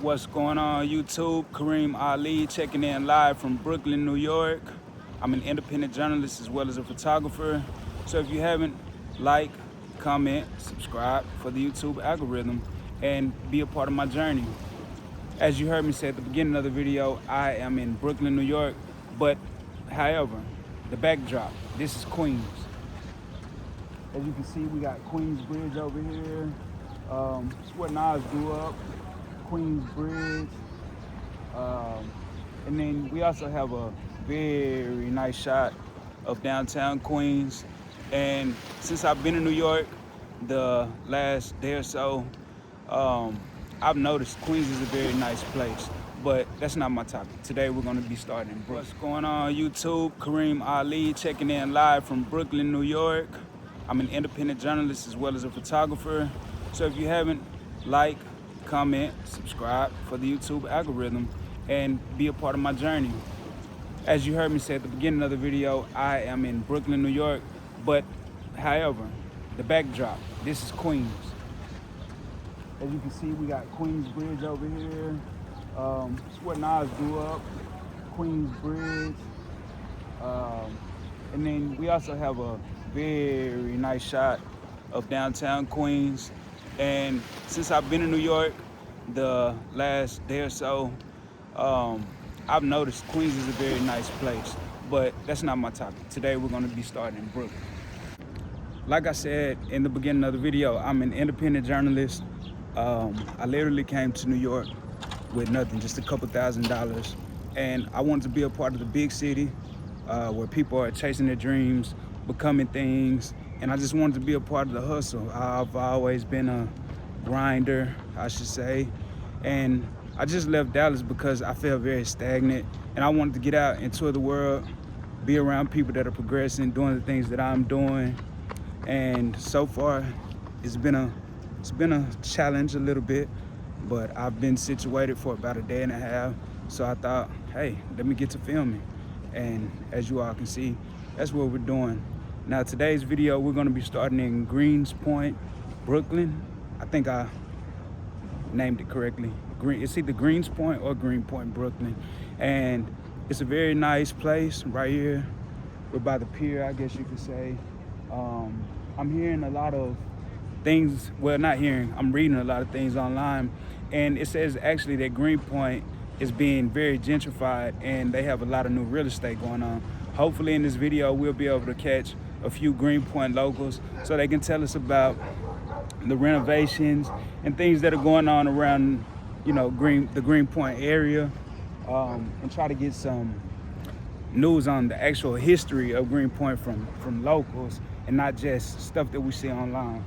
What's going on, YouTube? Kareem Ali checking in live from Brooklyn, New York. I'm an independent journalist as well as a photographer. So if you haven't, like, comment, subscribe for the YouTube algorithm and be a part of my journey. As you heard me say at the beginning of the video, I am in Brooklyn, New York, but however, the backdrop, this is Queens. As you can see, we got Queens Bridge over here. It's where Nas grew up, Queens Bridge. And then we also have a very nice shot of downtown Queens. And since I've been in New York the last day or so, I've noticed Queens is a very nice place, but that's not my topic. Today we're gonna be starting in Brooklyn. What's going on, YouTube? Kareem Ali checking in live from Brooklyn, New York. I'm an independent journalist as well as a photographer. So if you haven't, like, comment, subscribe for the YouTube algorithm and be a part of my journey. As you heard me say at the beginning of the video, I am in Brooklyn, New York, but however, the backdrop, this is Queens. As you can see, we got Queens Bridge over here. It's where Nas grew up, Queens Bridge. And then we also have a very nice shot of downtown Queens. And since I've been in New York the last day or so, I've noticed Queens is a very nice place, but that's not my topic. Today we're gonna be starting in Brooklyn. Like I said in the beginning of the video, I'm an independent journalist. I literally came to New York with nothing, just a couple $1,000s. And I wanted to be a part of the big city where people are chasing their dreams, becoming things. And I just wanted to be a part of the hustle. I've always been a grinder, I should say. And I just left Dallas because I felt very stagnant. And I wanted to get out and tour the world, be around people that are progressing, doing the things that I'm doing. And so far, it's been a challenge a little bit, but I've been situated for about a day and a half. So I thought, hey, let me get to filming. And as you all can see, that's what we're doing. Now today's video, we're gonna be starting in Greenpoint, Brooklyn. I think I named it correctly. It's either Greenpoint or Greenpoint, Brooklyn. And it's a very nice place right here. We're by the pier, I guess you could say. I'm hearing a lot of things, well, not hearing, I'm reading a lot of things online. And it says actually that Greenpoint is being very gentrified and they have a lot of new real estate going on. Hopefully in this video, we'll be able to catch a few Greenpoint locals so they can tell us about the renovations and things that are going on around, you know, the Greenpoint area, and try to get some news on the actual history of Greenpoint from locals and not just stuff that we see online.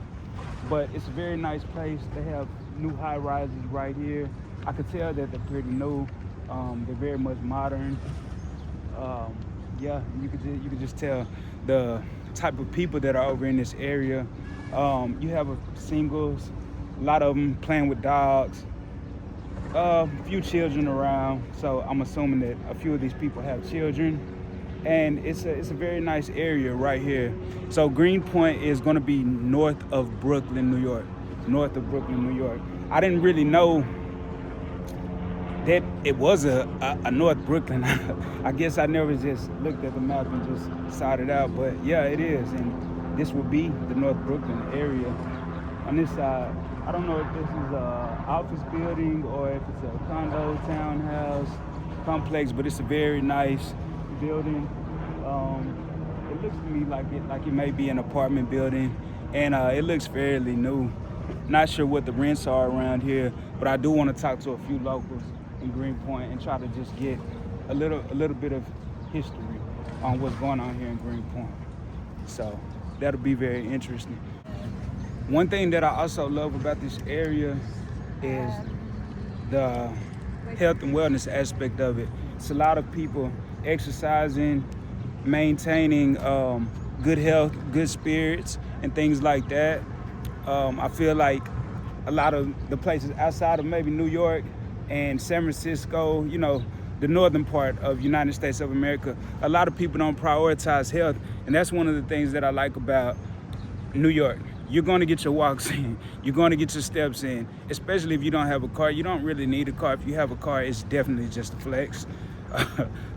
But it's a very nice place. They have new high rises right here. I could tell that they're pretty new. They're very much modern. Yeah, you could just tell the type of people that are over in this area. You have singles, a lot of them playing with dogs, a few children around. So I'm assuming that a few of these people have children. And it's a very nice area right here. So Greenpoint is gonna be north of Brooklyn, New York. North of Brooklyn, New York. I didn't really know that it was a North Brooklyn. I guess I never just looked at the map and just decided out, but yeah, it is. And this will be the North Brooklyn area. On this side, I don't know if this is a office building or if it's a condo, townhouse, complex, but it's a very nice building. It looks to me like it may be an apartment building, and it looks fairly new. Not sure what the rents are around here, but I do want to talk to a few locals in Greenpoint and try to just get a little bit of history on what's going on here in Greenpoint. So that'll be very interesting. One thing that I also love about this area is the health and wellness aspect of it. It's a lot of people exercising, maintaining good health, good spirits, and things like that. I feel like a lot of the places outside of maybe New York and San Francisco, you know, the northern part of United States of America, a lot of people don't prioritize health. And that's one of the things that I like about New York. you're going to get your walks in. You're going to get your steps in, especially if you don't have a car. You don't really need a car. If you have a car, it's definitely just a flex.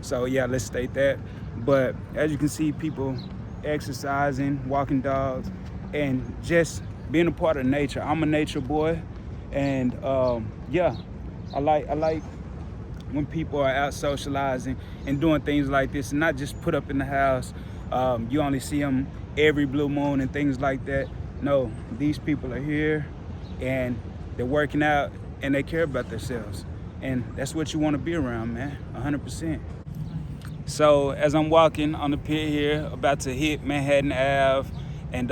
So yeah, let's state that. But as you can see, people exercising, walking dogs, and just being a part of nature. I'm a nature boy, and yeah, I like when people are out socializing and doing things like this, and not just put up in the house. You only see them every blue moon and things like that. No, these people are here, and they're working out, and they care about themselves, and that's what you want to be around, man. 100%. So as I'm walking on the pier here, about to hit Manhattan Ave and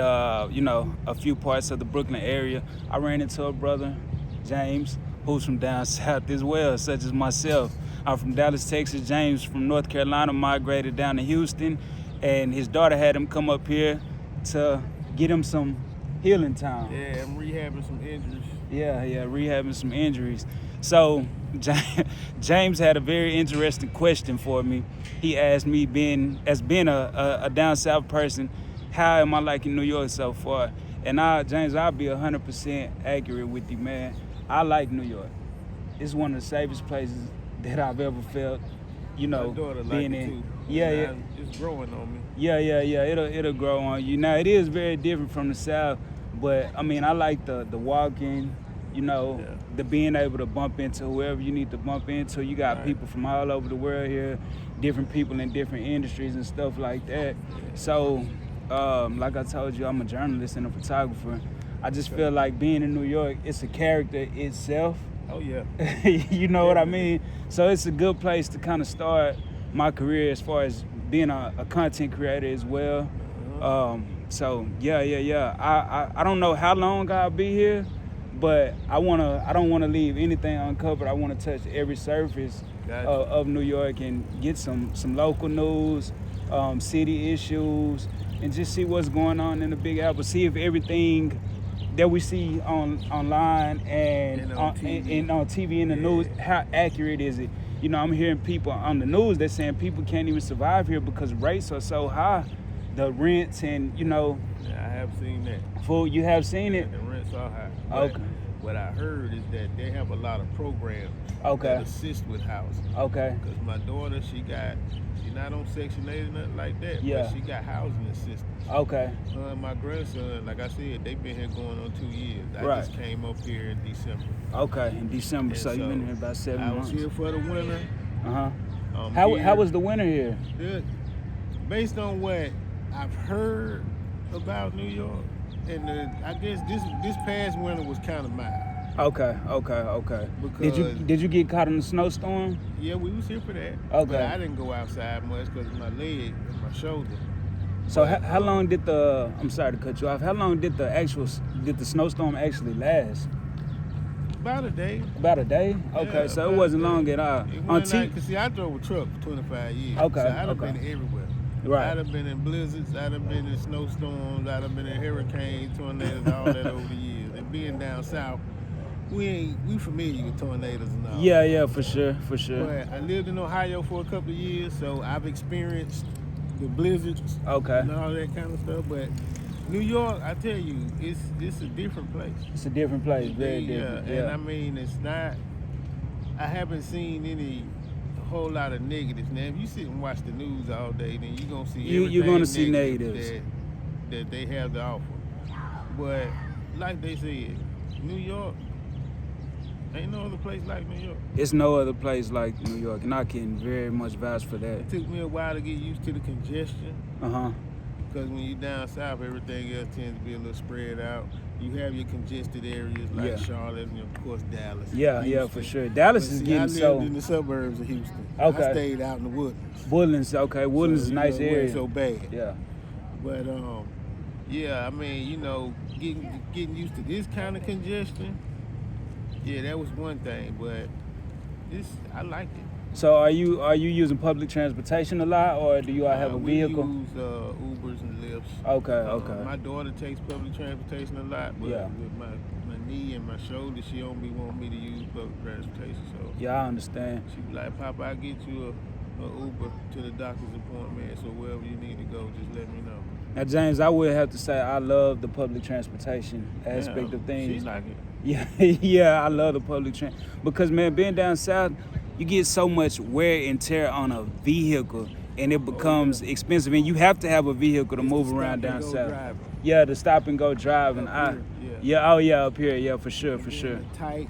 you know, a few parts of the Brooklyn area, I ran into a brother, James, who's from down south as well, such as myself. I'm from Dallas, Texas. James from North Carolina migrated down to Houston, and his daughter had him come up here to get him some healing time. Yeah, I'm rehabbing some injuries. Yeah, rehabbing some injuries. So James had a very interesting question for me. He asked me, being a down south person, how am I liking New York so far? And James, I'll be 100% accurate with you, man. I like New York. It's one of the safest places that I've ever felt, you know, My daughter being like it in. too. Yeah. It's growing on me. Yeah. It'll grow on you. Now it is very different from the South, but I mean, I like the walking, you know, the being able to bump into whoever you need to bump into. You got people from all over the world here, different people in different industries and stuff like that. So, like I told you, I'm a journalist and a photographer. I just feel like being in New York, it's a character itself. Oh yeah. You know what I mean? So it's a good place to kind of start my career as far as being a content creator as well. So yeah. I don't know how long I'll be here, but I don't wanna leave anything uncovered. I wanna touch every surface of New York and get some local news, city issues, and just see what's going on in the Big Apple. See if everything that we see online and on TV and the news, how accurate is it? You know, I'm hearing people on the news that saying people can't even survive here because rates are so high, the rents and, you know. Yeah, I have seen that. Food, you have seen it? The rents are high. Okay. What I heard is that they have a lot of programs that assist with housing. Okay. Because my daughter, she's not on Section 8 or nothing like that, but she got housing assistance. Okay. Her and my grandson, like I said, they've been here going on 2 years. I just came up here in December. Okay, in December, so you've been here about 7 months. I was here for the winter. How was the winter here? Good. Based on what I've heard about New York, and I guess this past winter was kind of mild. Okay. Because did you get caught in the snowstorm? Yeah, we was here for that. Okay. But I didn't go outside much because of my leg and my shoulder. So how long did I'm sorry to cut you off. How long did the snowstorm actually last? About a day. About a day? Okay, Yeah, so it wasn't long at all. Because see, I drove a truck for 25 years. Okay. So I'd have been everywhere. Right. I'd have been in blizzards, I'd have been in snowstorms, I'd have been in hurricanes, tornadoes, all that over the years. And being down south, we familiar with tornadoes and all. Yeah, for sure. But I lived in Ohio for a couple of years, so I've experienced the blizzards and all that kind of stuff. But New York, I tell you, it's a different place. It's a different place, very different. Yeah. And I mean, I haven't seen a whole lot of negatives. Now, if you sit and watch the news all day, then you're going to see everything you're gonna see negatives that they have to offer. But like they said, New York, ain't no other place like New York. It's no other place like New York, and I can very much vouch for that. It took me a while to get used to the congestion. Because when you're down south, everything else tends to be a little spread out. You have your congested areas like Charlotte and, of course, Dallas. Yeah, for sure. Dallas is getting I lived in the suburbs of Houston. Okay. I stayed out in the Woodlands. Woodlands, okay. Woodlands is a nice area. It wasn't so bad. Yeah. But, yeah, I mean, you know, getting used to this kind of congestion, yeah, that was one thing. But I liked it. So are you using public transportation a lot, or do you all have a vehicle? We use Ubers and Lyfts. Okay. My daughter takes public transportation a lot, but with my knee and my shoulder, she only want me to use public transportation. So yeah, I understand. She be like, Papa, I'll get you a Uber to the doctor's appointment, so wherever you need to go, just let me know. Now, James, I would have to say I love the public transportation aspect of She things. like it. Yeah, yeah, I love the public transit because, man, being down south, you get so much wear and tear on a vehicle, and it becomes expensive, and you have to have a vehicle to It's move the around stop down and go south. driving. Yeah, the stop and go driving. Up here, Yeah, oh yeah, up here, yeah, for sure, And for then sure. the tight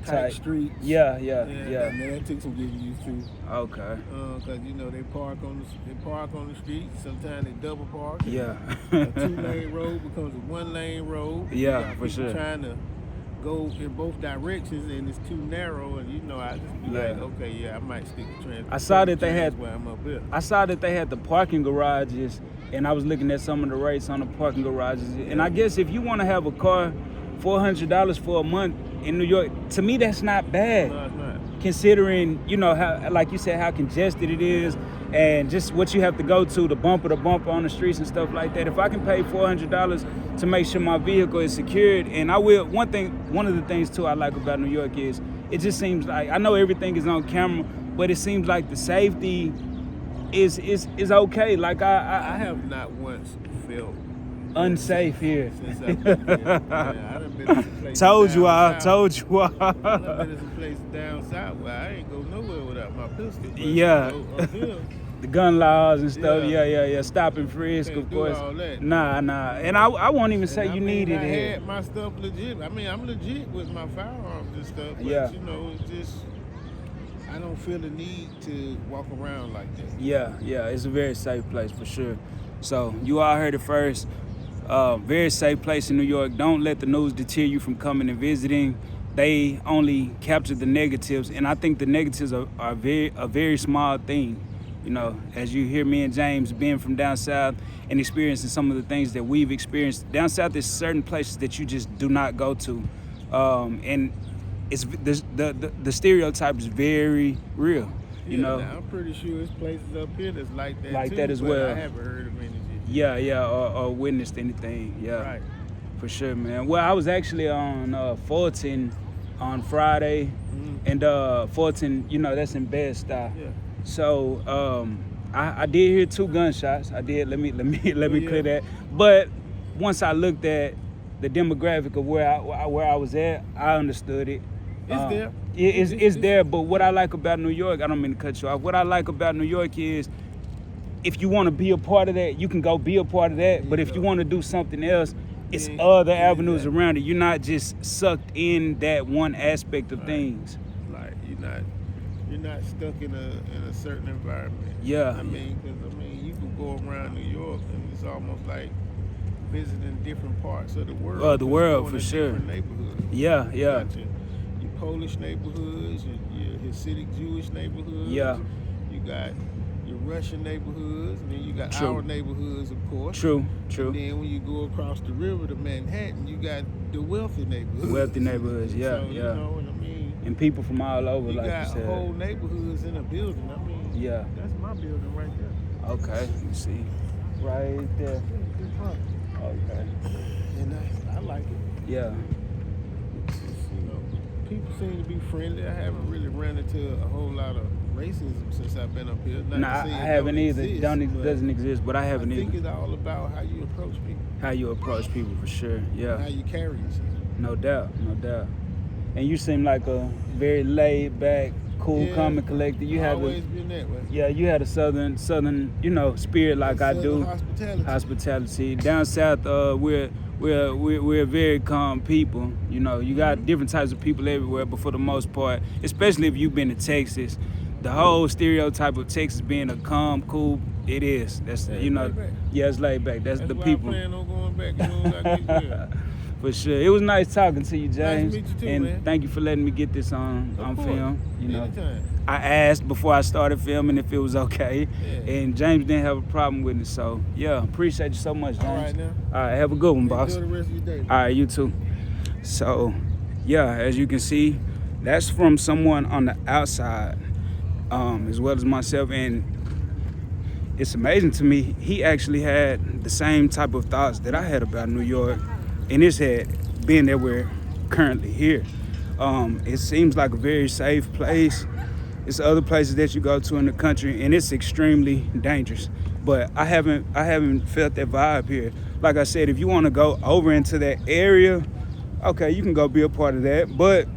Tight. streets. Yeah. And that took some getting used to. Okay. Cause they park on the street. Sometimes they double park. Yeah. A 2-lane road becomes a 1-lane road. Yeah, You got for people sure. trying to go in both directions, and it's too narrow. And I just be like, okay, yeah, I might stick to transit. I saw that they had- where I'm up here. I saw that they had the parking garages, and I was looking at some of the rates on the parking garages. And I guess if you want to have a car, $400 for a month in New York, to me that's not bad. No, it's not. Considering, how, like you said, how congested it is, and just what you have to go to, the bumper to bumper on the streets and stuff like that. If I can pay $400 to make sure my vehicle is secured, and I will. One of the things too I like about New York is it just seems like, I know everything is on camera, but it seems like the safety is okay. Like I have not once felt unsafe here. since I've been here. Yeah, I done been to some places Told you down I. south. Told you I done I. been to some places down south where I ain't go nowhere without my pistol. But, Yeah. Up here, The gun laws and stuff. Yeah. Yeah. Stop and frisk, Can't of do course. all that. Nah. And I won't even say and I you mean, needed I it. had my stuff legit. I mean, I'm legit with my firearms and stuff. But, Yeah. it's just, I don't feel the need to walk around like that. Yeah, it's a very safe place for sure. So you all heard it first. Very safe place in New York. Don't let the news deter you from coming and visiting. They only capture the negatives, and I think the negatives are a very small thing. As you hear me and James being from down south and experiencing some of the things that we've experienced down south, there's certain places that you just do not go to, and it's the stereotype is very real. Now, I'm pretty sure there's places up here that's like that Like too, that as but well. I haven't heard of any. Or witnessed anything. Yeah, Right. for sure, man. Well, I was actually on Fulton on Friday, and Fulton, that's in Bed-Stuy. Yeah. So I did hear 2 gunshots. I did. Let me yeah. clear that. But once I looked at the demographic of where I was at, I understood it. It's there. It's there. But what I like about New York, I don't mean to cut you off. What I like about New York is, if you want to be a part of that, you can go be a part of that. But if you want to do something else, it's other avenues around it. You're not just sucked in that one aspect of things. Like you're not stuck in a certain environment. Yeah. I mean, you can go around New York and it's almost like visiting different parts of the world. The world, Going for to sure. different neighborhoods. Yeah. You got your Polish neighborhoods, your Hasidic Jewish neighborhoods. Yeah. You got your Russian neighborhoods, and then you got True. our neighborhoods, of course. True. And then when you go across the river to Manhattan, you got the wealthy neighborhoods. Wealthy neighborhoods, yeah. what I mean? And people from all over, You like you got said. whole neighborhoods in a building. I mean, Yeah. that's my building right there. Okay, you see. Right there. Okay. And I like it. Yeah. It's just, people seem to be friendly. I haven't really run into a whole lot of racism since I've been up here. Not Nah, to I say it haven't don't either. exist, but Doesn't exist, but I haven't I think either. it's all about how you approach people, How you approach people, for sure. how Yeah. you carry yourself. No doubt. And you seem like a very laid back, cool, Yeah, calm, and collected. You have always been that way. you had a southern, spirit like I Southern do. Hospitality. Down south, we're a very calm people. You got different types of people everywhere, but for the most part, especially if you've been to Texas, the whole stereotype of Texas being a calm, cool, it is. That's Yeah, it's laid back. Yeah, it's laid back. That's the why people. I plan on going back. As soon as I get there. For sure. It was nice talking to you, James. meet you too, and man. thank you for letting me get this on Of course. film. Anytime. I asked before I started filming if it was okay, Yeah. and James didn't have a problem with it. So yeah, appreciate you so much, James. All right, now. All right, have a good one, boss. Enjoy the rest of your day. All right, you too. So yeah, as you can see, that's from someone on the outside, as well as myself, and it's amazing to me. He actually had the same type of thoughts that I had about New York in his head, being that we're currently here. It seems like a very safe place. It's other places that you go to in the country, and it's extremely dangerous. but I haven't felt that vibe here. Like I said, if you want to go over into that area, okay, you can go be a part of that. But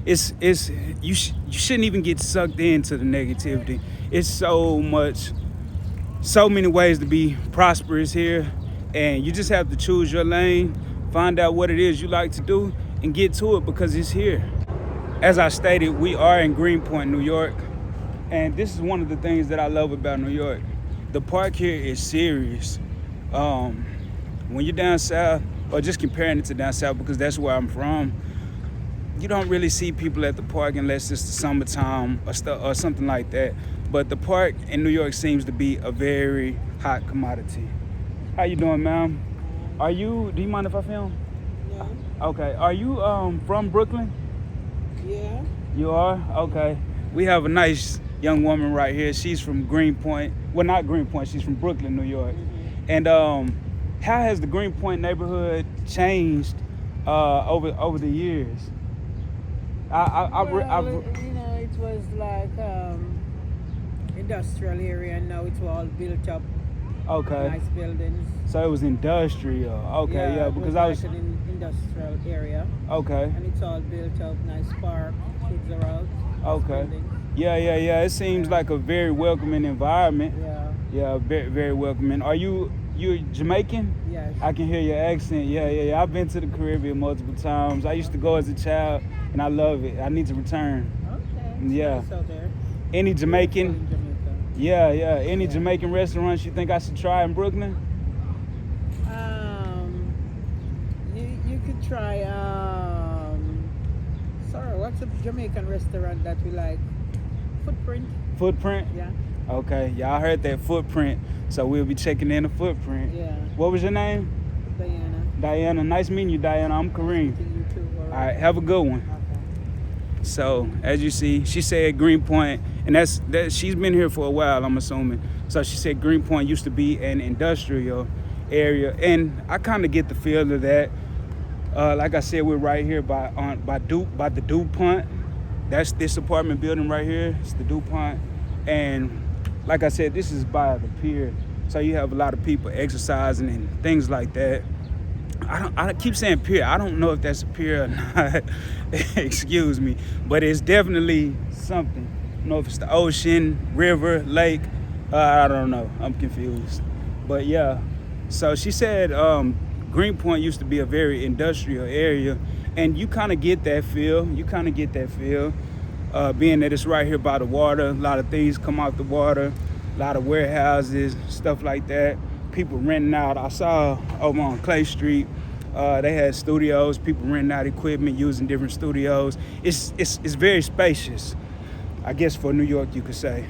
you shouldn't even get sucked into the negativity. It's so many ways to be prosperous here, and you just have to choose your lane, find out what it is you like to do, and get to it because it's here. As I stated, we are in Greenpoint, New York, and this is one of the things that I love about New York. The park here is serious. When you're down south, or just comparing it to down south because that's where I'm from, you don't really see people at the park unless it's the summertime or something like that. But the park in New York seems to be a very hot commodity. How you doing, ma'am? Do you mind if I film? No. Okay. Are you from Brooklyn? Yeah. You are? Okay. We have a nice young woman right here. She's from Greenpoint. Well, not Greenpoint. She's from Brooklyn, New York. Mm-hmm. And how has the Greenpoint neighborhood changed over the years? It was like industrial area, and now it's all built up. Okay. Nice buildings. So it was industrial. Okay, yeah, because I was like an industrial area. Okay. And it's all built up, nice park, kids are out. Okay. Buildings. Yeah. It seems like a very welcoming environment. Yeah. Yeah, very, very welcoming. Are you Jamaican? Yes. I can hear your accent. Yeah. I've been to the Caribbean multiple times. I used to go as a child, and I love it. I need to return. Okay. Yeah. Nice out there. Any Jamaican? In Jamaica. Yeah. Any Jamaican restaurants you think I should try in Brooklyn? You could try. Sorry, what's a Jamaican restaurant that we like? Footprint. Footprint? Yeah. Okay, y'all heard that Footprint, so we'll be checking in the Footprint. Yeah. What was your name? Diana. Diana. Nice meeting you, Diana. I'm Kareem. You too. All right, have a good one. Okay. So, as you see, she said Greenpoint, and that's she's been here for a while, I'm assuming. So she said Greenpoint used to be an industrial area, and I kind of get the feel of that. Like I said, we're right here by the DuPont. That's this apartment building right here. It's the DuPont, and like I said, this is by the pier, so you have a lot of people exercising and things like that. I keep saying pier. I don't know if that's a pier or not. Excuse me, but it's definitely something. I don't know if it's the ocean, river, lake. I don't know. I'm confused. But yeah, so she said Greenpoint used to be a very industrial area, and you kind of get that feel. Being that it's right here by the water, a lot of things come out the water, a lot of warehouses, stuff like that. People renting out. I saw over on Clay Street, they had studios, people renting out equipment, using different studios. It's very spacious, I guess, for New York, you could say,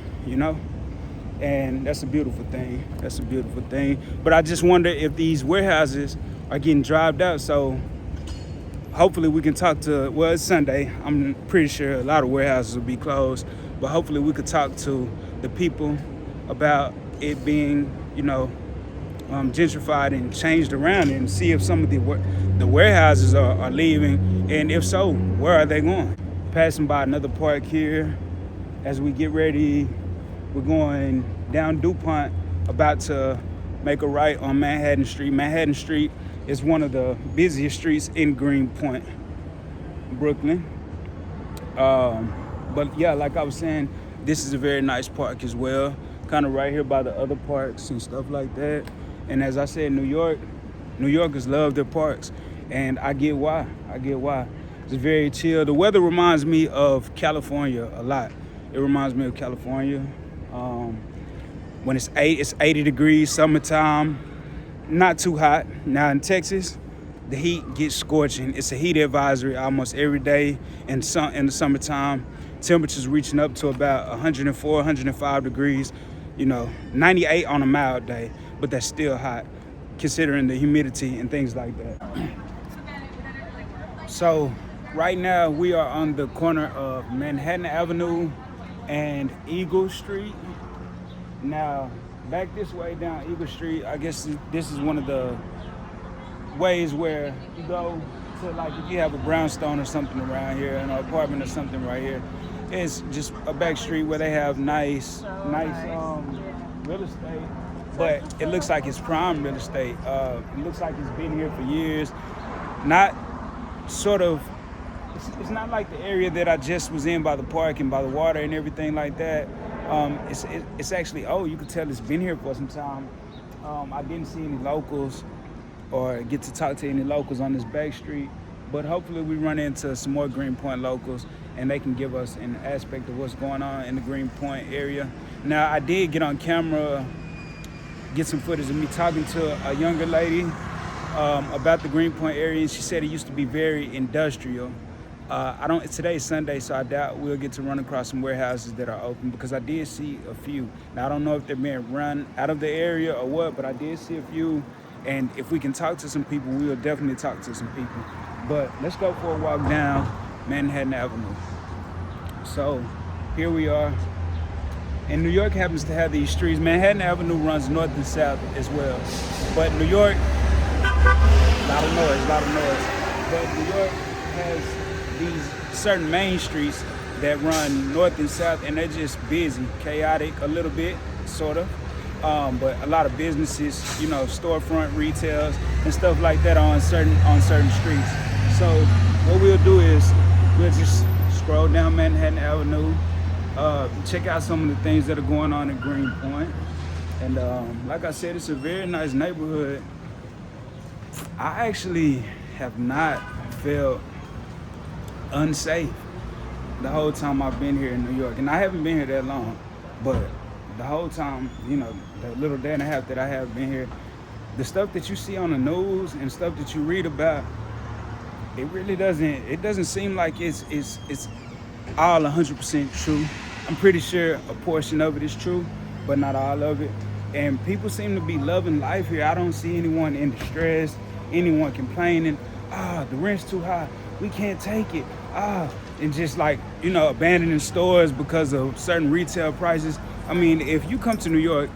and that's a beautiful thing. But I just wonder if these warehouses are getting dried out, so hopefully we can talk to, well, it's Sunday. I'm pretty sure a lot of warehouses will be closed, but hopefully we could talk to the people about it being, gentrified and changed around, and see if some of the warehouses are leaving, and if so, where are they going? Passing by another park here as we get ready. We're going down DuPont, about to make a right on Manhattan Street. Manhattan Street is one of the busiest streets in Greenpoint, Brooklyn. But yeah, like I was saying, this is a very nice park as well, kind of right here by the other parks and stuff like that. And as I said, New Yorkers love their parks, and I get why. It's very chill. The weather reminds me of California a lot. It reminds me of California. When it's 80 degrees, summertime, not too hot. Now in Texas, the heat gets scorching. It's a heat advisory almost every day in the summertime. Temperatures reaching up to about 104, 105 degrees, 98 on a mild day, but that's still hot considering the humidity and things like that. So right now we are on the corner of Manhattan Avenue and Eagle Street. Now back this way down Eagle Street, I guess this is one of the ways where you go to, like, if you have a brownstone or something around here, an apartment or something right here, it's just a back street where they have nice real estate, but it looks like it's prime real estate. It looks like it's been here for years. Not sort of, it's not like the area that I just was in by the park and by the water and everything like that. It's actually, oh, you could tell it's been here for some time. I didn't see any locals or get to talk to any locals on this back street, but hopefully we run into some more Greenpoint locals and they can give us an aspect of what's going on in the Greenpoint area. Now, I did get on camera, get some footage of me talking to a younger lady about the Greenpoint area, and she said it used to be very industrial. Today's Sunday, so I doubt we'll get to run across some warehouses that are open, because I did see a few. Now, I don't know if they're being run out of the area or what, but I did see a few, and if we can talk to some people, we will definitely talk to some people. But let's go for a walk down Manhattan Avenue. So here we are. And New York happens to have these streets. Manhattan Avenue runs north and south as well. But New York, a lot of noise. But New York has these certain main streets that run north and south, and they're just busy, chaotic a little bit, sort of. But a lot of businesses, storefront retails and stuff like that are on certain streets. So what we'll do is we'll just scroll down Manhattan Avenue, check out some of the things that are going on in Greenpoint. And like I said, it's a very nice neighborhood. I actually have not felt unsafe the whole time I've been here in New York. And I haven't been here that long, but the whole time, the little day and a half that I have been here, the stuff that you see on the news and stuff that you read about, it doesn't seem like it's all 100% true. I'm pretty sure a portion of it is true, but not all of it. And people seem to be loving life here. I don't see anyone in distress, anyone complaining, the rent's too high, we can't take it, and just abandoning stores because of certain retail prices. I mean, if you come to New York,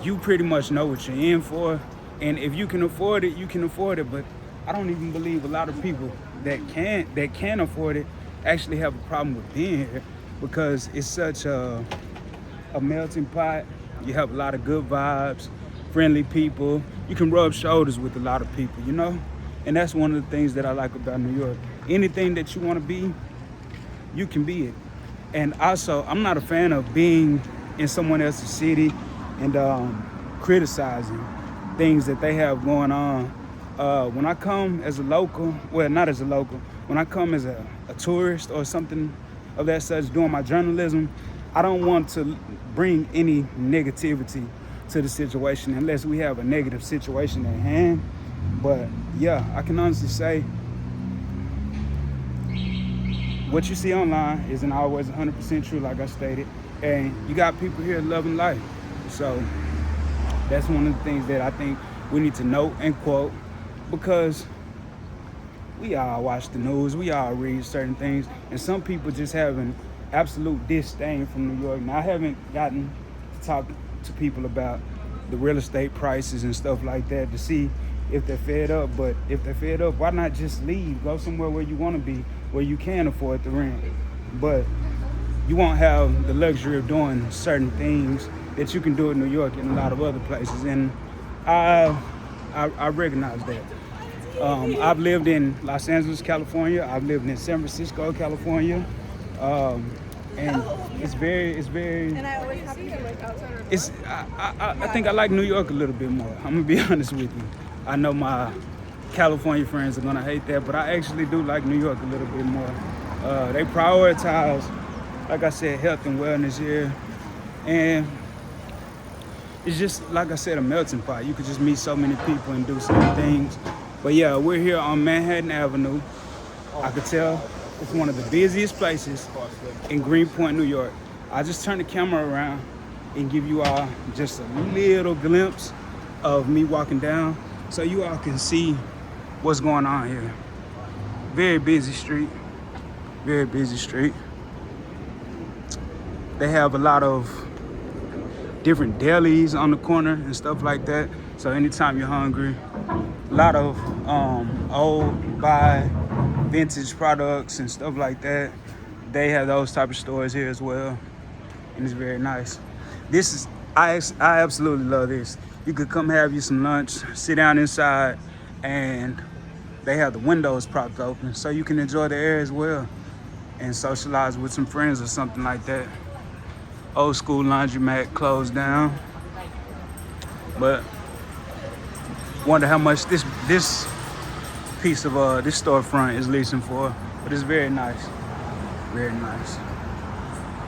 you pretty much know what you're in for. And if you can afford it, you can afford it. But I don't even believe a lot of people that can afford it actually have a problem with being here, because it's such a melting pot. You have a lot of good vibes, friendly people. You can rub shoulders with a lot of people, And that's one of the things that I like about New York. Anything that you want to be, you can be it. And also, I'm not a fan of being in someone else's city and criticizing things that they have going on. When I come as a local, well, not as a local, when I come as a tourist or something of that such, doing my journalism, I don't want to bring any negativity to the situation unless we have a negative situation at hand. But yeah, I can honestly say what you see online isn't always 100% true, like I stated. And you got people here loving life. So that's one of the things that I think we need to note and quote, because we all watch the news, we all read certain things, and some people just have an absolute disdain from New York. Now, I haven't gotten to talk to people about the real estate prices and stuff like that to see if they're fed up, but if they're fed up, why not just leave, go somewhere where you want to be, where you can afford the rent, but you won't have the luxury of doing certain things that you can do in New York and a lot of other places, and I recognize that. I've lived in Los Angeles, California. I've lived in San Francisco, California, and it's very. And I always have to like outside. I think I like New York a little bit more. I'm gonna be honest with you. I know my California friends are gonna hate that, but I actually do like New York a little bit more. They prioritize, like I said, health and wellness here, and it's just, like I said, a melting pot. You could just meet so many people and do certain things. But yeah, we're here on Manhattan Avenue. I could tell it's one of the busiest places in Greenpoint, New York. I just turn the camera around and give you all just a little glimpse of me walking down so you all can see what's going on here. Very busy street, very busy street. They have a lot of different delis on the corner and stuff like that. So anytime you're hungry, a lot of old buy vintage products and stuff like that. They have those type of stores here as well, and it's very nice. This is I absolutely love this. You could come have you some lunch, sit down inside, and they have the windows propped open so you can enjoy the air as well and socialize with some friends or something like that. Old school laundromat closed down, but wonder how much this piece of this storefront is leasing for. But it's very nice, very nice.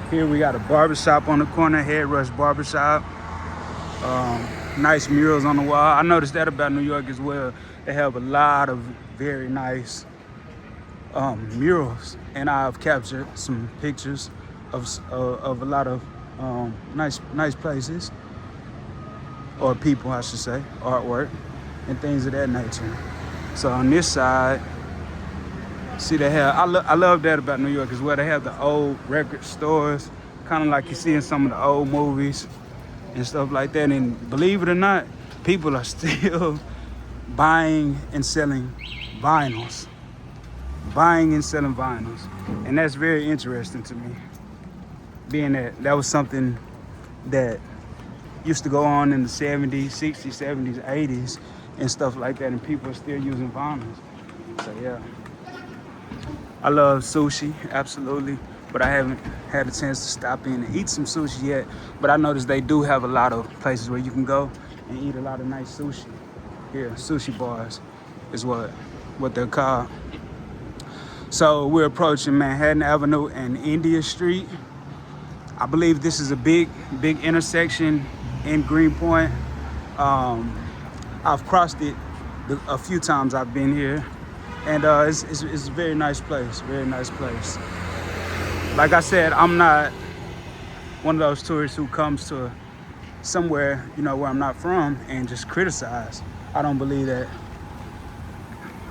Here we got a barbershop on the corner, Head Rush Barbershop. Nice murals on the wall. I noticed that about New York as well. They have a lot of very nice murals, and I've captured some pictures of a lot of nice places, or people, I should say, artwork and things of that nature. So on this side, see they have. I love that about New York as well. They have the old record stores, kind of like you see in some of the old movies and stuff like that. And believe it or not, people are still buying and selling vinyls. Buying and selling vinyls. And that's very interesting to me. Being that was something that used to go on in the 70s, 60s, 70s, 80s, and stuff like that, and people are still using vinyls. So yeah. I love sushi, absolutely, but I haven't had a chance to stop in and eat some sushi yet. But I noticed they do have a lot of places where you can go and eat a lot of nice sushi. Here, sushi bars is what they're called. So we're approaching Manhattan Avenue and India Street. I believe this is a big intersection in Greenpoint. I've crossed it a few times I've been here, and it's a very nice place, very nice place. Like I said, I'm not one of those tourists who comes to somewhere, where I'm not from and just criticize. I don't believe that.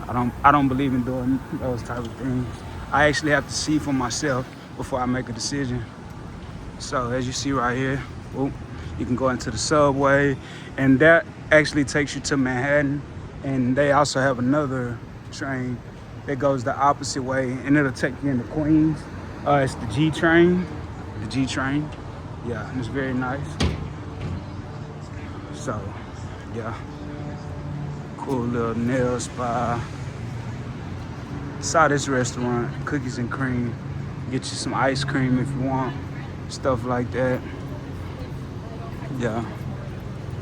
I don't believe in doing those type of things. I actually have to see for myself before I make a decision. So as you see right here, you can go into the subway, and that actually takes you to Manhattan. And they also have another train that goes the opposite way, and it'll take you into Queens. It's the G train. The G train. Yeah, and it's very nice. So, yeah. Cool little nail spa. Saw this restaurant, Cookies and Cream. Get you some ice cream if you want. Stuff like that. Yeah.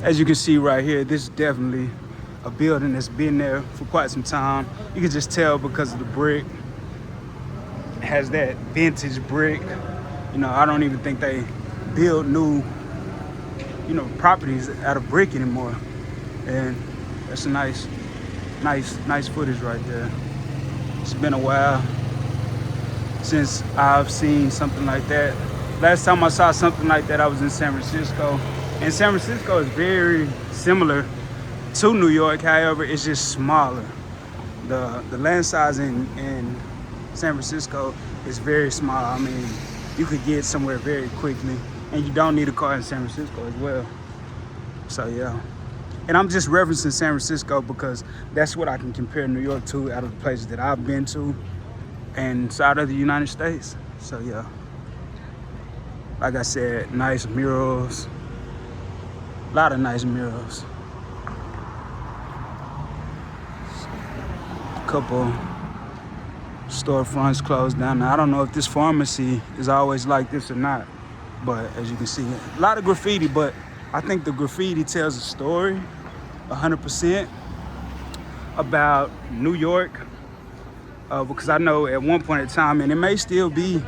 As you can see right here, this is definitely a building that's been there for quite some time. You can just tell because of the brick. It has that vintage brick. I don't even think they build new, properties out of brick anymore. And that's a nice footage right there. It's been a while since I've seen something like that. Last time I saw something like that, I was in San Francisco. And San Francisco is very similar to New York, however, it's just smaller. The land size in San Francisco is very small. I mean, you could get somewhere very quickly, and you don't need a car in San Francisco as well. So yeah. And I'm just referencing San Francisco because that's what I can compare New York to out of the places that I've been to and inside of the United States. So yeah. Like I said, nice murals. A lot of nice murals. A couple storefronts closed down. Now, I don't know if this pharmacy is always like this or not, but as you can see, a lot of graffiti, but I think the graffiti tells a story 100% about New York, because I know at one point in time, and it may still be,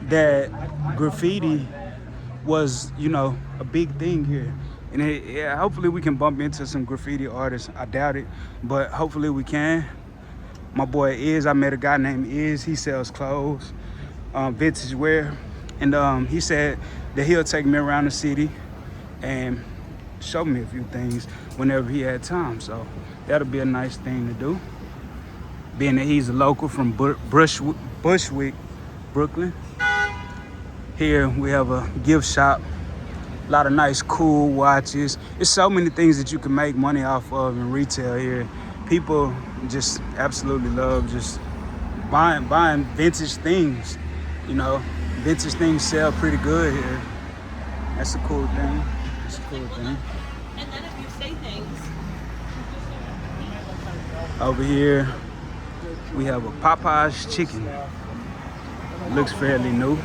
that graffiti was, a big thing here. And hopefully we can bump into some graffiti artists. I doubt it, but hopefully we can. My boy I met a guy named he sells clothes, vintage wear, and he said that he'll take me around the city and show me a few things whenever he had time. So that'll be a nice thing to do, being that he's a local from Bushwick, Brooklyn. Here we have a gift shop, a lot of nice cool watches. There's so many things that you can make money off of in retail here. People just absolutely love just buying vintage things. Vintage things sell pretty good here. That's a cool thing. That's a cool thing. And then if you say things, Over here, we have a Popeye's chicken. Looks fairly new.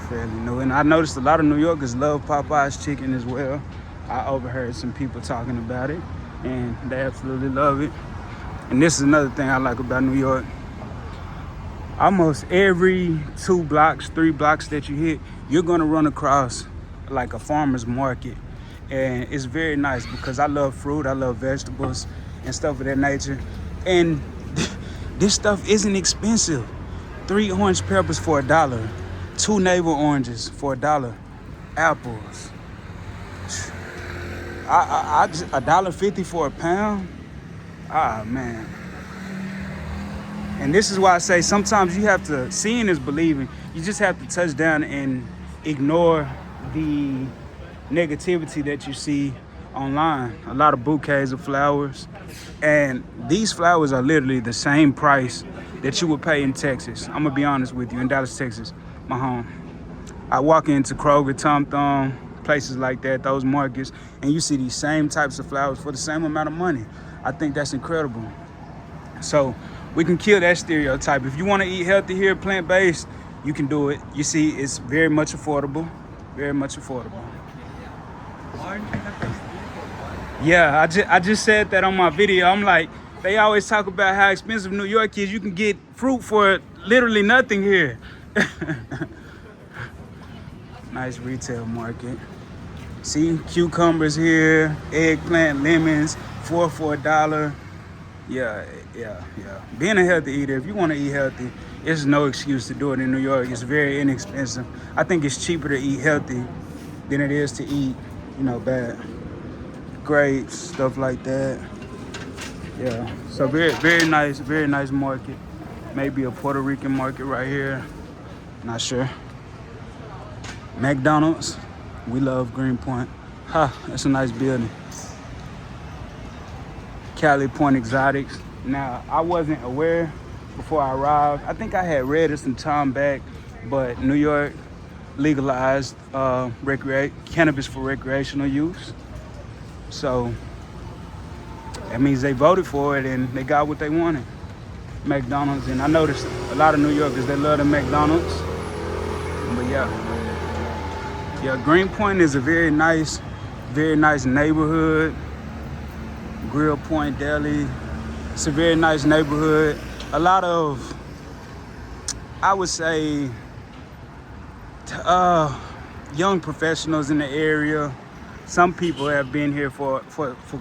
Fairly new. And I noticed a lot of New Yorkers love Popeye's chicken as well. I overheard some people talking about it, and they absolutely love it. And this is another thing I like about New York. Almost every 2 blocks, 3 blocks that you hit, you're gonna run across like a farmer's market. And it's very nice because I love fruit, I love vegetables and stuff of that nature. And this stuff isn't expensive. 3 orange peppers for $1. 2 navel oranges for $1. Apples. I just $1.50 for a pound. Ah, man. And this is why I say sometimes you have to, seeing is believing. You just have to touch down and ignore the negativity that you see online. A lot of bouquets of flowers. And these flowers are literally the same price that you would pay in Texas. I'm gonna be honest with you, in Dallas, Texas, my home. I walk into Kroger, Tom Thumb, places like that, those markets, and you see these same types of flowers for the same amount of money. I think that's incredible. So we can kill that stereotype. If you want to eat healthy here, plant-based, you can do it. You see, it's very much affordable. Very much affordable. Yeah, I just said that on my video. I'm like, they always talk about how expensive New York is. You can get fruit for literally nothing here. Nice retail market. See, cucumbers here, eggplant, lemons, 4 for $1. Yeah. Being a healthy eater, if you want to eat healthy, there's no excuse to do it in New York. It's very inexpensive. I think it's cheaper to eat healthy than it is to eat, bad. Grapes, stuff like that. Yeah. So very nice market. Maybe a Puerto Rican market right here. Not sure. McDonald's. We love Greenpoint. That's a nice building. Cali Point Exotics. Now, I wasn't aware before I arrived. I think I had read it some time back, but New York legalized cannabis for recreational use. So that means they voted for it and they got what they wanted. McDonald's, and I noticed a lot of New Yorkers, they love the McDonald's. But yeah, Greenpoint is a very nice neighborhood. Grill Point Deli. It's a very nice neighborhood. A lot of, I would say, young professionals in the area. Some people have been here for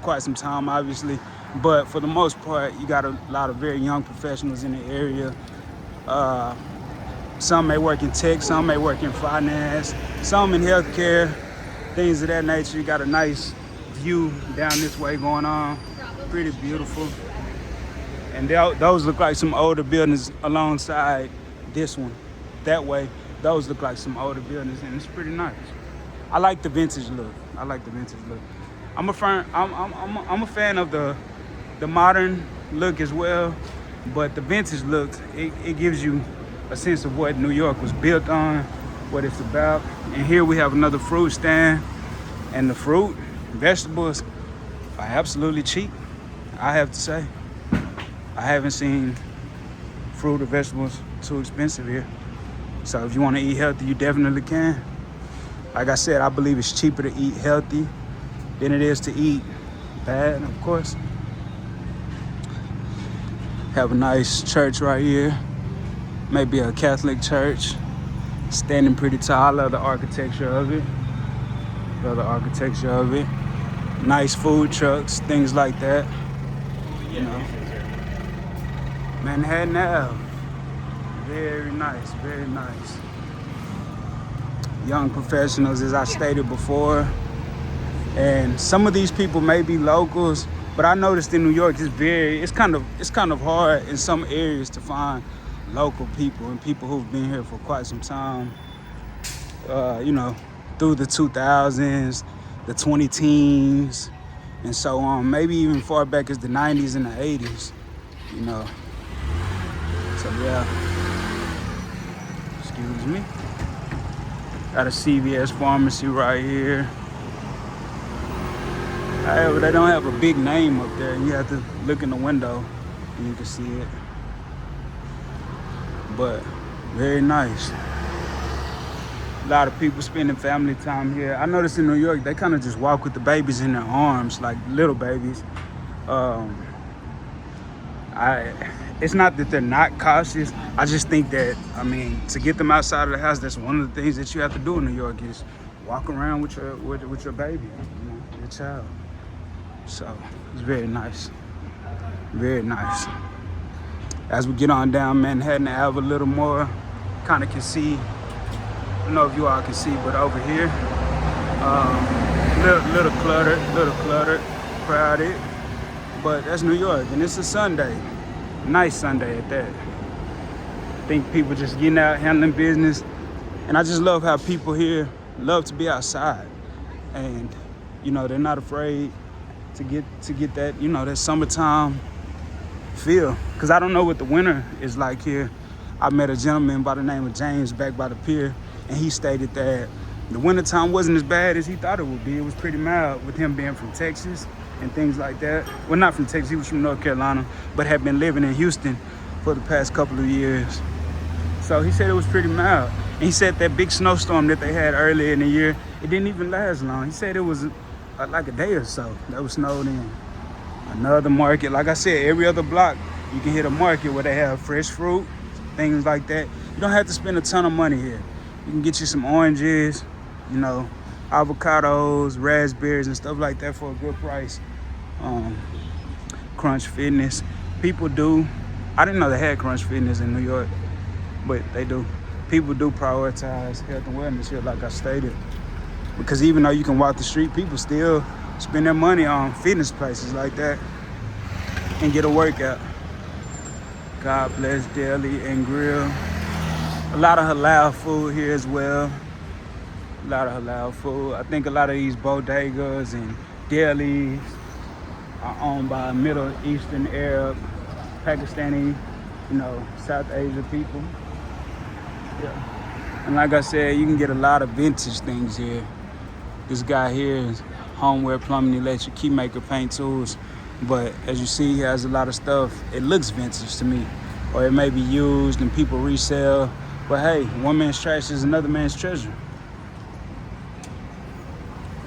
quite some time, obviously. But for the most part, you got a lot of very young professionals in the area. Some may work in tech, some may work in finance, some in healthcare, things of that nature. You got a nice view down this way going on. Pretty beautiful. And those look like some older buildings alongside this one. That way, those look like some older buildings, and it's pretty nice. I like the vintage look. I'm a fan of the modern look as well, but the vintage look, it gives you a sense of what New York was built on, what it's about. And here we have another fruit stand, and the fruit, vegetables are absolutely cheap, I have to say. I haven't seen fruit or vegetables too expensive here. So if you want to eat healthy, you definitely can. Like I said, I believe it's cheaper to eat healthy than it is to eat bad, of course. Have a nice church right here. Maybe a Catholic church. Standing pretty tall. I love the architecture of it. Nice food trucks, things like that. Manhattan Ave. Very nice. Young professionals, as I stated before. And some of these people may be locals, but I noticed in New York it's kind of hard in some areas to find local people and people who've been here for quite some time. Through the 2000s, the 2010s, and so on. Maybe even far back as the 90s and the 80s. So yeah. Excuse me. Got a CVS pharmacy right here. However, they don't have a big name up there. You have to look in the window and you can see it. But very nice. A lot of people spending family time here. I noticed in New York, they kind of just walk with the babies in their arms, like little babies. It's not that they're not cautious. I just think that, I mean, to get them outside of the house, that's one of the things that you have to do in New York is walk around with your baby, your child. So it's very nice, very nice. As we get on down Manhattan Ave a little more, kind of can see, I don't know if you all can see, but over here, little cluttered, crowded, but that's New York, and it's a Sunday, nice Sunday at that. I think people just getting out, handling business, and I just love how people here love to be outside, and you know, they're not afraid to get that, you know, that summertime feel. Because I don't know what the winter is like here. I met a gentleman by the name of James back by the pier, and he stated that the wintertime wasn't as bad as he thought it would be. It was pretty mild with him being from Texas and things like that. Well, not from Texas, he was from North Carolina, but had been living in Houston for the past couple of years. So he said it was pretty mild. And he said that big snowstorm that they had earlier in the year, it didn't even last long. He said it was like a day or so that was snowed in. Another market, like I said, every other block, you can hit a market where they have fresh fruit, things like that. You don't have to spend a ton of money here. You can get you some oranges, you know, avocados, raspberries, and stuff like that for a good price. Crunch Fitness, people do. I didn't know they had Crunch Fitness in New York, but they do. People do prioritize health and wellness here, like I stated. Because even though you can walk the street, people still spend their money on fitness places like that and get a workout. God Bless Deli and Grill. A lot of halal food here as well. A lot of halal food. I think a lot of these bodegas and delis are owned by Middle Eastern, Arab, Pakistani, you know, South Asia people. Yeah. And like I said, you can get a lot of vintage things here. This guy here is Homeware Plumbing, Electric, Keymaker, Paint Tools. But as you see, he has a lot of stuff. It looks vintage to me. Or it may be used and people resell. But hey, one man's trash is another man's treasure.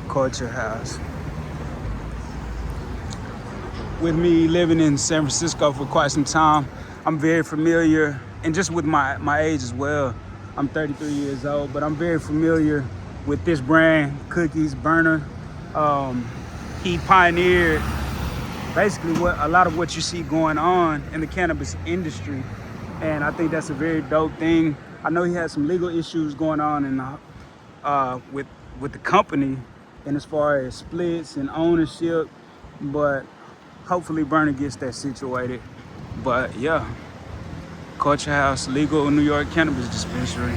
Culture House. With me living in San Francisco for quite some time, I'm very familiar, and just with my age as well. I'm 33 years old, but I'm very familiar with this brand, Cookies Burner. He pioneered basically a lot of what you see going on in the cannabis industry, and I think that's a very dope thing. I know he had some legal issues going on in with the company, and as far as splits and ownership, but hopefully Burner gets that situated. But yeah, Culture House, legal New York cannabis dispensary.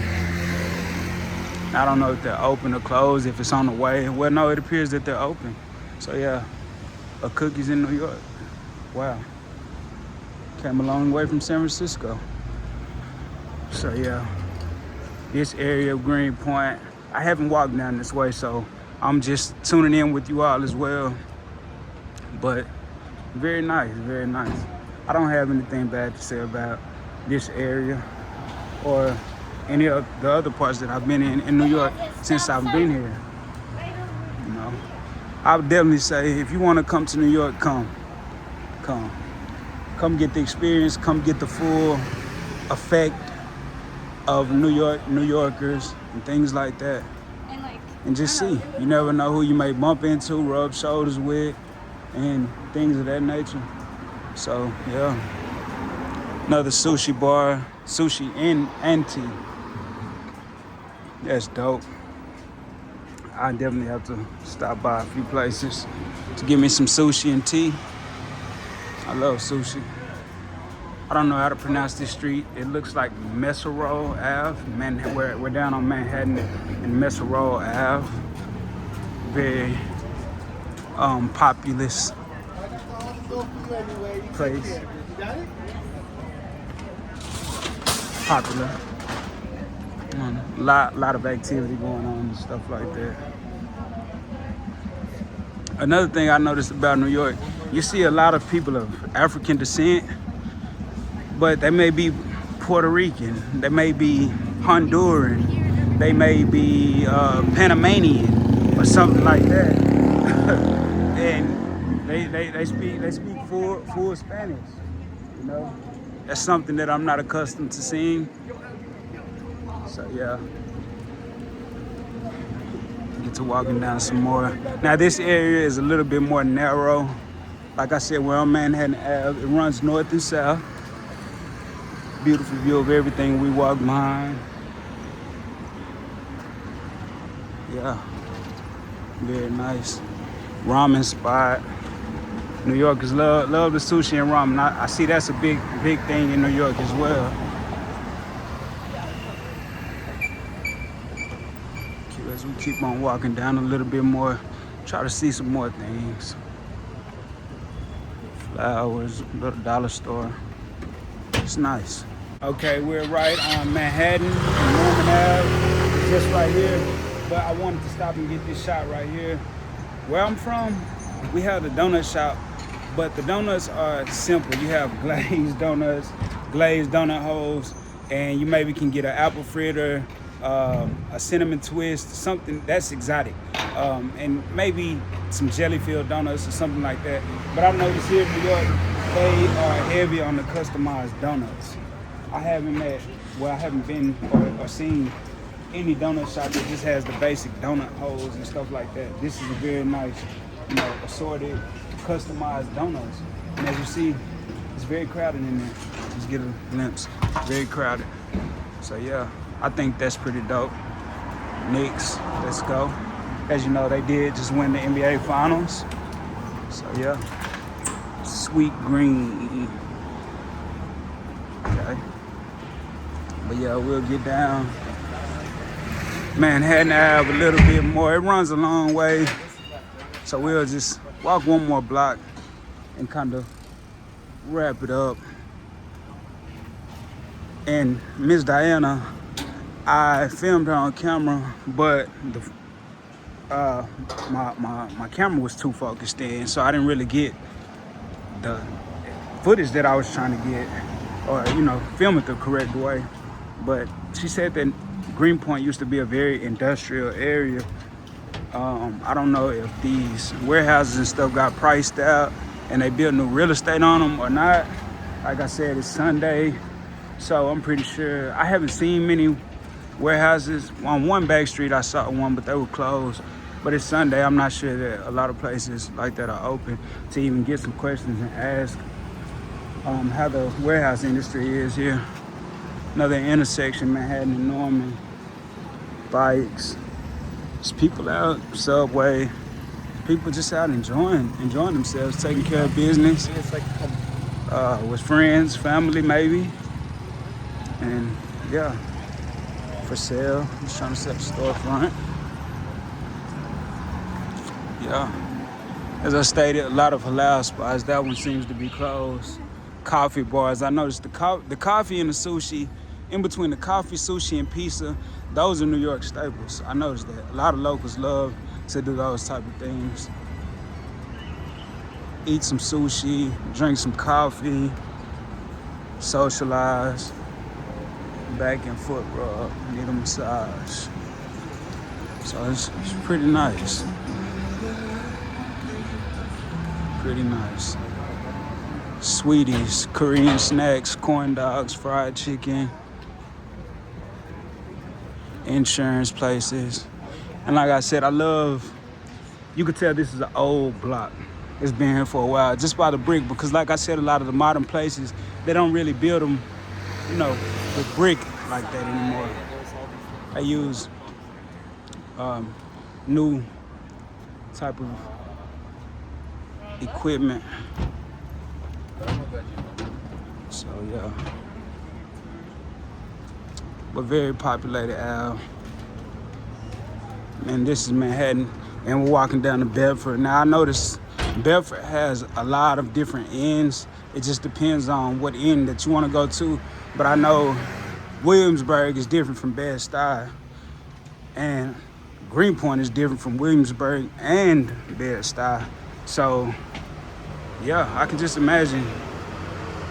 I don't know if they're open or closed, if it's on the way. Well, no, it appears that they're open. So yeah, a Cookies in New York. Wow. Came a long way from San Francisco. So yeah, this area of Greenpoint, I haven't walked down this way, so I'm just tuning in with you all as well. But very nice, very nice. I don't have anything bad to say about this area or any of the other parts that I've been in New York since I've been here. You know, I would definitely say if you want to come to New York, come get the experience, come get the full effect of New Yorkers and things like that. And just see, you never know who you may bump into, rub shoulders with, and things of that nature. So yeah, another sushi bar, sushi and tea. That's dope. I definitely have to stop by a few places to get me some sushi and tea. I love sushi. I don't know how to pronounce this street. It looks like Mesero Ave. We're down on Manhattan and Mesero Ave. Very populous place. Popular. Lot of activity going on and stuff like that. Another thing I noticed about New York, you see a lot of people of African descent, but they may be Puerto Rican, they may be Honduran, they may be Panamanian or something like that, and they speak full Spanish. You know, that's something that I'm not accustomed to seeing. So yeah. Get to walking down some more. Now this area is a little bit more narrow. Like I said, we're on Manhattan Ave. It runs north and south. Beautiful view of everything we walk behind. Yeah, very nice. Ramen spot. New Yorkers love the sushi and ramen. I see that's a big thing in New York as well. As we keep on walking down a little bit more, try to see some more things. Flowers, little dollar store. It's nice. Okay, we're right on Manhattan and Norman Ave. It's just right here, but I wanted to stop and get this shot right here. Where I'm from, we have the donut shop, but the donuts are simple. You have glazed donuts, glazed donut holes, and you maybe can get an apple fritter, a cinnamon twist, something that's exotic, and maybe some jelly-filled donuts or something like that. But I noticed here in New York, they are heavy on the customized donuts. I haven't been or seen any donut shop that just has the basic donut holes and stuff like that. This is a very nice, assorted, customized donuts. And as you see, it's very crowded in there. Just get a glimpse. Very crowded. So yeah, I think that's pretty dope. Knicks, let's go. As you know, they did just win the NBA Finals. So yeah, sweet green. Okay. But yeah, we'll get down Manhattan Ave a little bit more. It runs a long way. So we'll just walk one more block and kind of wrap it up. And Miss Diana, I filmed her on camera, but my camera was too focused in, so I didn't really get the footage that I was trying to get, or film it the correct way. But she said that Greenpoint used to be a very industrial area. I don't know if these warehouses and stuff got priced out and they built new real estate on them or not. Like I said, it's Sunday, so I'm pretty sure. I haven't seen many warehouses. On one back street I saw one, but they were closed. But it's Sunday. I'm not sure that a lot of places like that are open to even get some questions and ask how the warehouse industry is here. Another intersection, Manhattan and Norman. Bikes. There's people out, subway. People just out enjoying themselves, taking care of business. With friends, family maybe. And yeah, for sale. Just trying to set the storefront. Yeah. As I stated, a lot of halal spots. That one seems to be closed. Coffee bars. I noticed the coffee and the sushi, in between the coffee, sushi, and pizza, those are New York staples. I noticed that. A lot of locals love to do those type of things. Eat some sushi, drink some coffee, socialize, back and foot rub, need a massage. So it's pretty nice. Pretty nice. Sweeties, Korean snacks, corn dogs, fried chicken, insurance places. And like I said, you could tell this is an old block. It's been here for a while, just by the brick, because like I said, a lot of the modern places, they don't really build them, with brick like that anymore. They use new type of equipment. So yeah, but very populated Ave. And this is Manhattan, and we're walking down to Bedford. Now I noticed Bedford has a lot of different ends. It just depends on what end that you want to go to. But I know Williamsburg is different from Bed-Stuy, and Greenpoint is different from Williamsburg and Bed-Stuy. So yeah, I can just imagine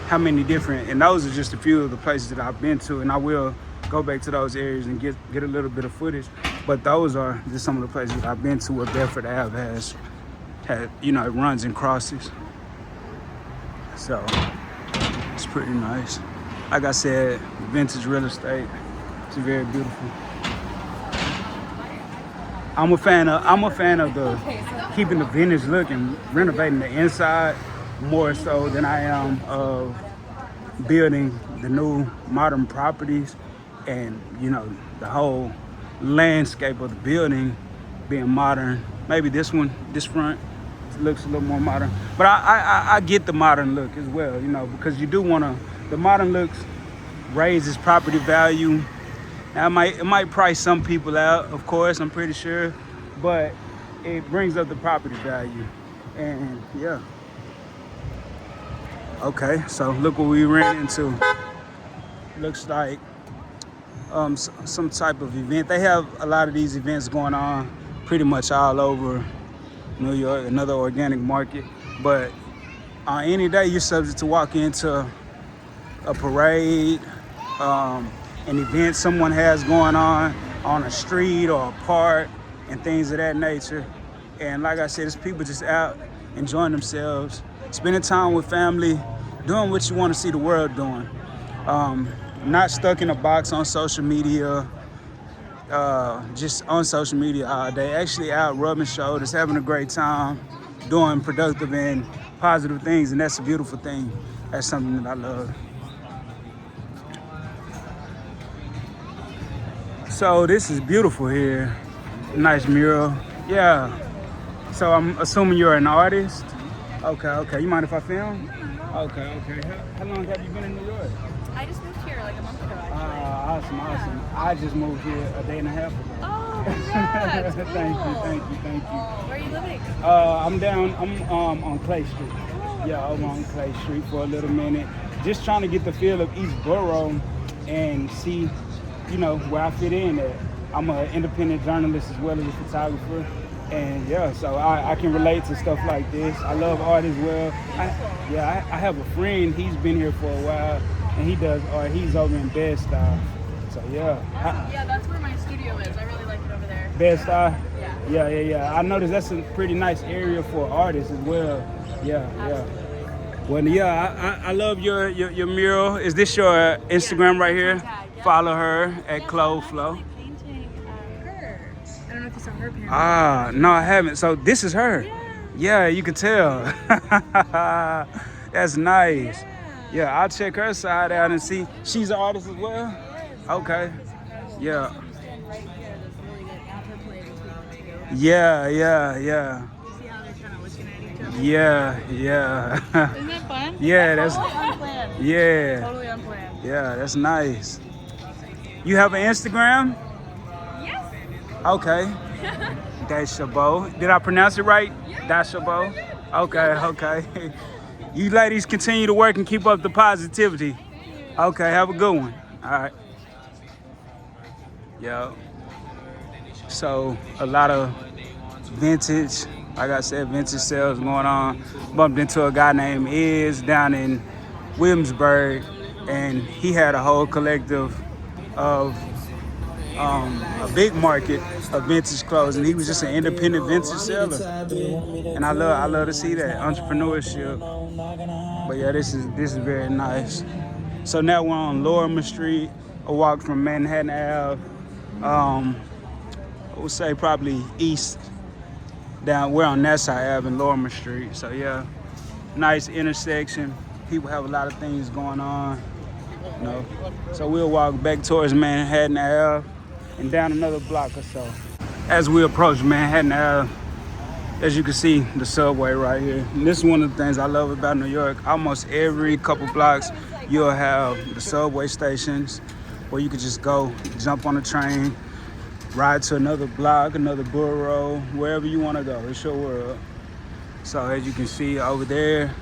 how many different, and those are just a few of the places that I've been to, and I will go back to those areas and get a little bit of footage. But those are just some of the places that I've been to where Bedford Ave has had, you know, it runs and crosses. So it's pretty nice. Like I said, vintage real estate. It's very beautiful. I'm a fan of the keeping the vintage look and renovating the inside more so than I am of building the new modern properties, and you know, the whole landscape of the building being modern. Maybe this front looks a little more modern, but I get the modern look as well, you know, because you do want to, the modern looks raises property value. Now it might price some people out, of course, I'm pretty sure, but it brings up the property value. And yeah. Okay, so look what we ran into. Looks like some type of event. They have a lot of these events going on pretty much all over New York, another organic market. But on any day, you're subject to walk into a parade, an event someone has going on a street or a park and things of that nature. And like I said, it's people just out enjoying themselves, spending time with family, doing what you want to see the world doing. Not stuck in a box on social media, just on social media all day. Actually out rubbing shoulders, having a great time, doing productive and positive things, and that's a beautiful thing. That's something that I love. So this is beautiful here. Nice mural. Yeah. So I'm assuming you're an artist? Okay. You mind if I film? Okay. How long have you been in New York? I just moved here like a month ago, actually. Awesome. I just moved here a day and a half ago. Oh, congrats. Cool. Thank you. Where are you living? I'm on Clay Street. Yeah, I'm on Clay Street for a little minute. Just trying to get the feel of each borough and see, you know, where I fit in at. I'm an independent journalist as well as a photographer. And yeah, so I can relate to stuff like this. I love art as well. I have a friend, he's been here for a while, and he does art. He's over in Bed-Stuy. So yeah. Yeah, that's where my studio is. I really like it over there. Bed-Stuy? Yeah. Yeah. I noticed that's a pretty nice area for artists as well. Yeah. Well, yeah, I love your mural. Is this your Instagram right here? Tag, yeah. Follow her at Clove Flow. Painting her. I don't know if you saw her painting. No, I haven't. So this is her. Yeah, you can tell. That's nice. Yeah, I'll check her side out and see. She's an artist as well? Okay. Yeah. Yeah. You see how they're kind of looking at each other? Yeah. Isn't that fun? Yeah, that's Totally unplanned. yeah. Totally unplanned. Yeah, that's nice. You have an Instagram? Yes. Okay. Dashabo. Did I pronounce it right? Dashabo. Okay. You ladies continue to work and keep up the positivity. Okay, have a good one. All right. Yeah. So a lot of vintage, like I said, vintage sales going on. Bumped into a guy named Iz down in Williamsburg, and he had a whole collective of a big market of vintage clothes, and he was just an independent vintage seller. And I love to see that entrepreneurship. But yeah, this is very nice. So now we're on Lorimer Street, a walk from Manhattan Ave. I would say probably east down. We're on Nassau Ave and Lorimer Street. So yeah, nice intersection. People have a lot of things going on. You know, so we'll walk back towards Manhattan Ave and down another block or so. As we approach Manhattan Ave, as you can see, the subway right here. And this is one of the things I love about New York. Almost every couple blocks, you'll have the subway stations where you could just go, jump on a train, ride to another block, another borough, wherever you want to go. It's your world. So as you can see over there,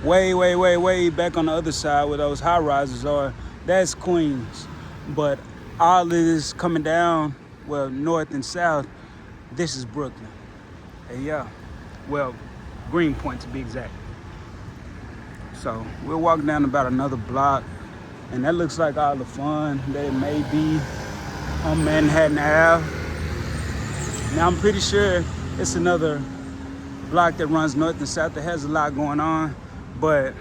way back on the other side where those high rises are, that's Queens. But all of this coming down, well, north and south, this is Brooklyn. And yeah, well, Greenpoint to be exact. So we're walking down about another block, and that looks like all the fun that it may be on Manhattan Ave. Now I'm pretty sure it's another block that runs north and south that has a lot going on, but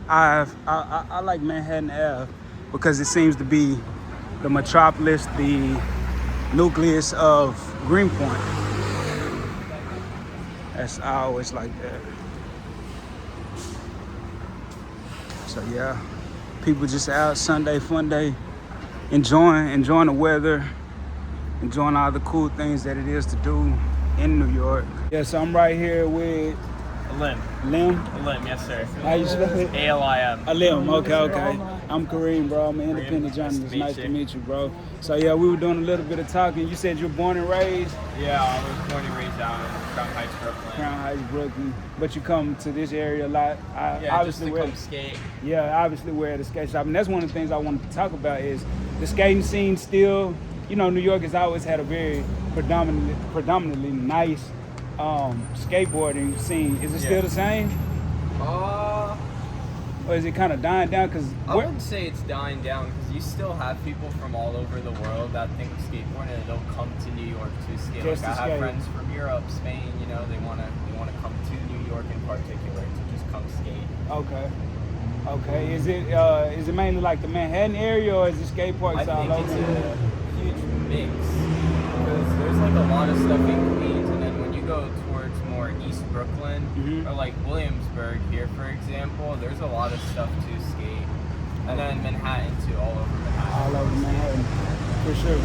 I like Manhattan Ave because it seems to be the metropolis, the nucleus of Greenpoint. I always like that. So yeah, people just out Sunday fun day, enjoying the weather, enjoying all the cool things that it is to do in New York. Yeah, so I'm right here with Alim. Lim. Alim, yes sir. How you spell it? A-L-I-M. Alim, okay. I'm Kareem, bro. I'm an independent journalist. Nice to meet you, bro. So yeah, we were doing a little bit of talking. You said you were born and raised? Yeah, I was born and raised out in Crown Heights, Brooklyn. Crown Heights, Brooklyn. But you come to this area a lot. Just to come skate. Yeah, obviously we're at a skate shop. And that's one of the things I wanted to talk about is the skating scene still, you know, New York has always had a very predominantly nice skateboarding scene. Is it still the same? Or is it kind of dying down? Because I wouldn't say it's dying down because you still have people from all over the world that think of skateboarding and they'll come to New York to skate. Just like to I have skate. friends from Europe, Spain. You know, they want to come to New York in particular to just come skate. Okay. Is it mainly like the Manhattan area or is it skate parks all I think over? it's a huge mix because there's like a lot of stuff in Queens, and then when you go towards more East Brooklyn or like Williamsburg here, for example, there's a lot of stuff to skate, and then Manhattan too, all over Manhattan. All over Manhattan, for sure.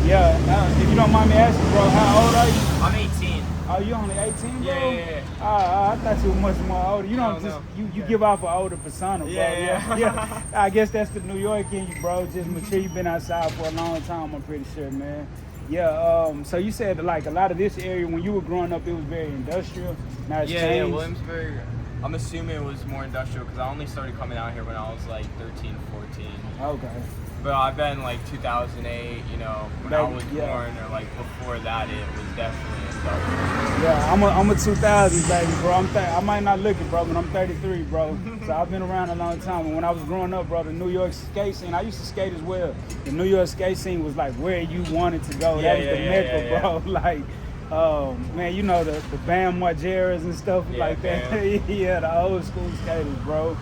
Yeah, if you don't mind me asking, bro, how old are you? I'm 18. Oh, you only 18, bro? Yeah. I thought you were much more older. You don't No. you give off an older persona, bro. Yeah. I guess that's the New York in you, bro. Just make sure you've been outside for a long time, I'm pretty sure, man. Yeah, so you said like a lot of this area when you were growing up, it was very industrial. Now it's Yeah, changed. Williamsburg, I'm assuming it was more industrial because I only started coming out here when I was like 13, 14. Okay. But I've been like 2008, you know, when I was Yeah. born, or like before that, it was definitely industrial. Yeah, I'm a 2000s baby, bro. I might not look it, bro, but I'm 33, bro. So I've been around a long time. And when I was growing up, bro, the New York skate scene, I used to skate as well. The New York skate scene was like where you wanted to go. That was the mecca, bro. Like, man, you know, the Bam Margera's and stuff like that. Yeah, the old school skaters, bro.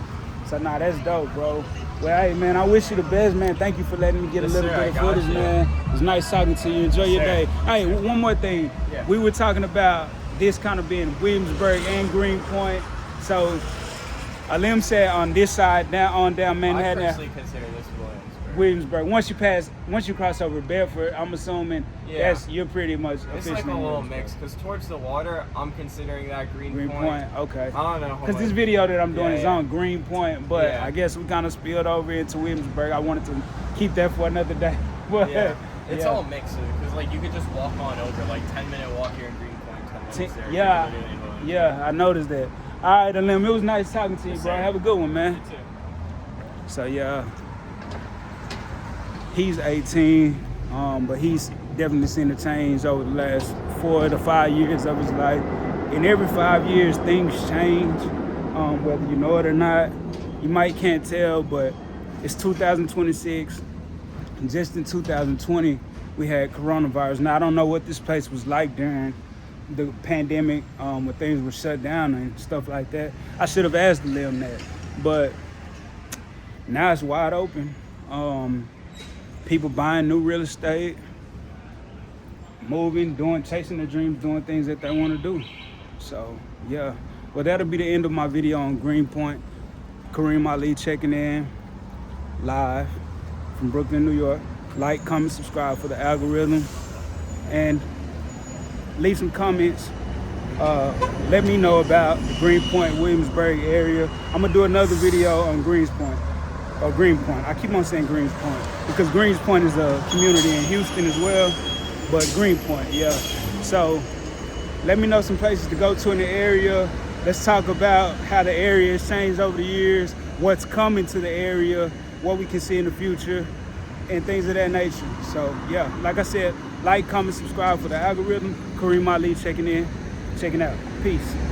So, nah, that's dope, bro. Well, hey, man, I wish you the best, man. Thank you for letting me get a little bit of footage, man. It was nice talking to you. Enjoy your day. Hey, one more thing. Yeah. We were talking about this kind of being Williamsburg and Greenpoint. So, Alim said on this side, down Manhattan. I personally consider this Williamsburg. Once you cross over Bedford, I'm assuming you're pretty much officially. It's like a little mix because towards the water, I'm considering that Greenpoint. Okay. I don't know. Because this video that I'm doing is on Greenpoint, but I guess we kind of spilled over into Williamsburg. I wanted to keep that for another day. But it's all mixed because like you could just walk on over, like 10-minute walk here in Greenpoint, 10 minutes there. Yeah, I noticed that. All right, Alim, it was nice talking to you, bro. Have a good one, man. You too. So yeah, he's 18, but he's definitely seen a change over the last 4 to 5 years of his life. In every 5 years, things change, whether you know it or not. You might can't tell, but it's 2026. And just in 2020, we had coronavirus. Now, I don't know what this place was like during the pandemic, when things were shut down and stuff like that. I should have asked Liam that, but now it's wide open. People buying new real estate, moving, chasing their dreams, doing things that they want to do. So, yeah. Well, that'll be the end of my video on Greenpoint. Kareem Ali checking in live from Brooklyn, New York. Like, comment, subscribe for the algorithm. And leave some comments. Let me know about the Greenpoint, Williamsburg area. I'm going to do another video on Greenpoint. I keep on saying Greenpoint because Greenpoint is a community in Houston as well, but Greenpoint, yeah. So let me know some places to go to in the area. Let's talk about how the area has changed over the years, what's coming to the area, what we can see in the future, and things of that nature. So yeah, like I said, Like, comment, subscribe for the algorithm. Kareem Ali checking out. Peace.